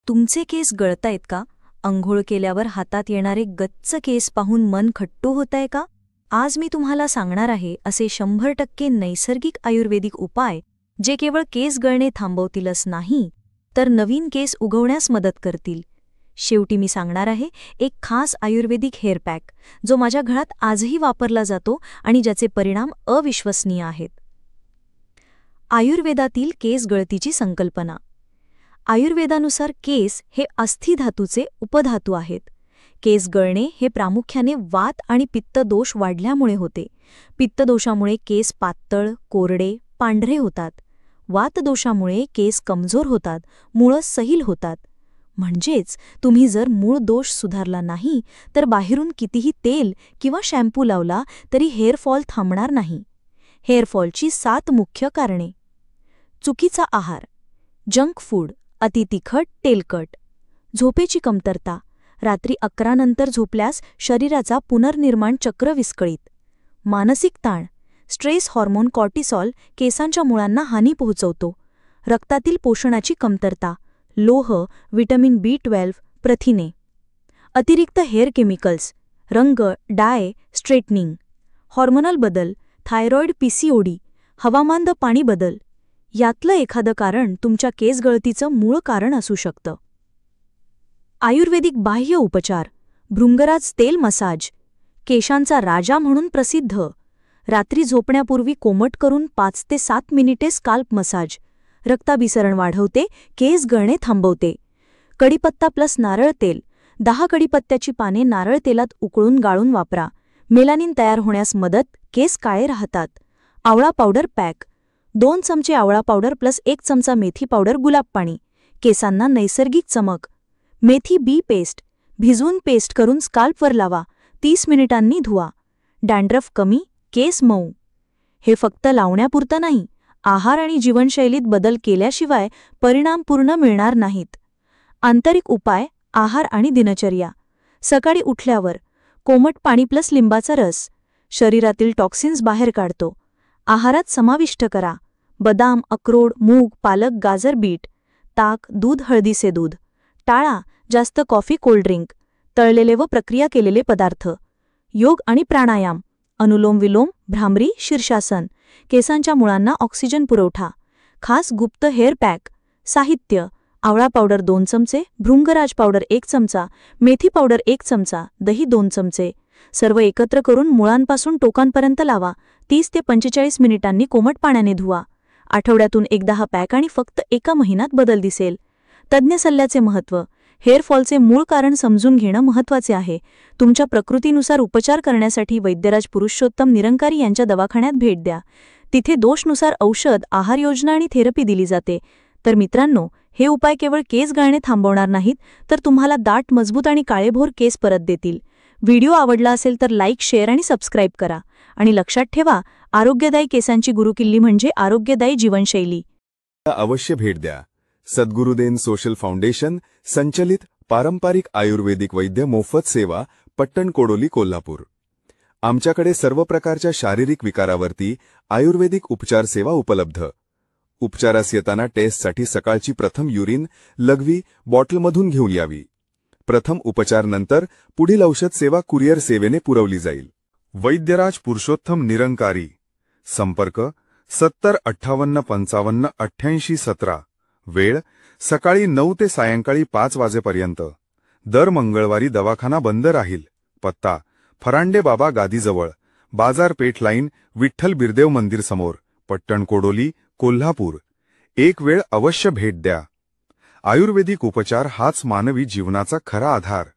तुमचे केस गळतायत का? अंघोळ केल्यावर हातात येणारे गच्च केस पाहून मन खट्टू होतंय का? आज मी तुम्हाला सांगणार आहे असे 100% नैसर्गिक आयुर्वेदिक उपाय जे केवळ केस गळणे थांबवतीलच नाही, तर नवीन केस उगवण्यास मदत करतील. शेवटी मी सांगणार आहे एक खास आयुर्वेदिक हेअर पॅक, जो माझ्या घरात आजही वापरला जातो आणि ज्याचे परिणाम अविश्वसनीय आहेत. आयुर्वेदातील केस गळतीची संकल्पना. आयुर्वेदानुसार केस हे अस्थिधातूचे उपधातू आहेत. केस गळणे हे प्रामुख्याने वात आणि पित्त दोष वाढल्यामुळे होते. पित्तदोषामुळे केस पातळ, कोरडे, पांढरे होतात. वातदोषामुळे केस कमजोर होतात, मुळं सैल होतात. म्हणजेच तुम्ही जर मूळ दोष सुधारला नाही तर बाहेरून कितीही तेल किंवा शॅम्पू लावला तरी हेअरफॉल थांबणार नाही. हेअरफॉलची 7 मुख्य कारणे. चुकीचा आहार, जंक फूड, अतितिखट, तेलकट. झोपेची कमतरता. रात्री 11 नंतर झोपल्यास शरीराचा पुनर्निर्माण चक्र विस्कळीत. मानसिक ताण. स्ट्रेस हार्मोन कॉर्टिसॉल केसांच्या मुळांना हानी पोहोचवतो. रक्तातील पोषणाची कमतरता. लोह, व्हिटॅमिन B12, प्रथिने. अतिरिक्त हेअर केमिकल्स. रंग, डाय, स्ट्रेटनिंग. हॉर्मोनल बदल. Thyroid, PCOD. हवामान, पाणी बदल. यातलं एखादं कारण तुमच्या केस गळतीचं मूळ कारण असू शकतं. आयुर्वेदिक बाह्य उपचार. भृंगराज तेल मसाज. केशांचा राजा म्हणून प्रसिद्ध. रात्री झोपण्यापूर्वी कोमट करून 5 ते 7 मिनिटे स्काल्प मसाज. रक्ताभिसरण वाढवते, केस गळणे थांबवते. कढीपत्ता प्लस नारळ तेल. 10 कढीपत्त्याची पाने नारळ तेलात उकळून गाळून वापरा. मेलानिन तयार होण्यास मदत, केस काळे राहतात. आवळा पावडर पॅक. 2 चमचे आवळा पावडर प्लस 1 चमचा मेथी पावडर, गुलाब पाणी. केसांना नैसर्गिक चमक. मेथी बी पेस्ट. भिजवून पेस्ट करून स्काल्पवर लावा. 30 मिनिटांनी धुवा. डॅन्ड्रफ कमी, केस मऊ. हे फक्त लावण्यापुरतं नाही, आहार आणि जीवनशैलीत बदल केल्याशिवाय परिणाम पूर्ण मिळणार नाहीत. आंतरिक उपाय, आहार आणि दिनचर्या. सकाळी उठल्यावर कोमट पाणी प्लस लिंबाचा रस. शरीरातील टॉक्सिन्स बाहेर काढतो. आहारात समाविष्ट करा. बदाम, अक्रोड, मूग, पालक, गाजर, बीट. ताक, दूध, हळदीचे दूध. टाळा जास्त कॉफी, कोल्ड्रिंक, तळलेले व प्रक्रिया केलेले पदार्थ. योग आणि प्राणायाम. अनुलोम विलोम, भ्रामरी, शीर्षासन. केसांच्या मुळांना ऑक्सिजन पुरवठा. खास गुप्त हेअर पॅक. साहित्य. आवळा पावडर 2 चमचे, भृंगराज पावडर 1 चमचा, मेथी पावडर 1 चमचा, दही 2 चमचे. सर्व एकत्र करून मुळांपासून टोकांपर्यंत लावा. 30 ते 45 मिनिटांनी कोमट पाण्याने धुवा. आठवड्यातून एकदा हा पॅक आणि फक्त 1 महिन्यात बदल दिसेल. तज्ज्ञ सल्ल्याचे महत्त्व. हेअरफॉलचे मूळ कारण समजून घेणं महत्त्वाचे आहे. तुमच्या प्रकृतीनुसार उपचार करण्यासाठी वैद्यराज पुरुषोत्तम निरंकारी यांच्या दवाखान्यात भेट द्या. तिथे दोषनुसार औषध, आहार योजना आणि थेरपी दिली जाते. तर मित्रांनो, हे उपाय केवळ केस गळणे थांबवणार नाहीत, तर तुम्हाला दाट, मजबूत आणि काळेभोर केस परत देतील. व्हिडिओ आवडला असेल तर लाईक, शेअर आणि सबस्क्राईब करा. आणि लक्षात ठेवा, आरोग्यदायी केसांची गुरुकिल्ली म्हणजे आरोग्यदायी जीवनशैली. अवश्य भेट द्या. सद्गुरुदेन सोशल फाउंडेशन संचलित पारंपरिक आयुर्वेदिक वैद्य मोफत सेवा, पट्टण कोडोली, कोल्हापूर. आमच्याकडे सर्व प्रकारच्या शारीरिक विकारावरती आयुर्वेदिक उपचार सेवा उपलब्ध. उपचारास येताना टेस्टसाठी सकाळची प्रथम युरिन लघवी बॉटलमधून घेऊन यावी. प्रथम उपचार नंतर पुढील औषध सेवा कुरिअर सेवेने पुरवली जाईल. वैद्यराज पुरुषोत्तम निरंकारी. संपर्क 70 58 55 88 17. वेळ सकाळी 9 ते सायंकाळी 5 वाजेपर्यंत. दर मंगळवारी दवाखाना बंद राहील. पत्ता फरांडे बाबा गादीजवळ, बाजारपेठ लाईन, विठ्ठल बिरदेव मंदिर समोर, पट्टण कोडोली, कोल्हापूर. एक वेळ अवश्य भेट द्या. आयुर्वेदिक उपचार हाच मानवी जीवनाचा खरा आधार.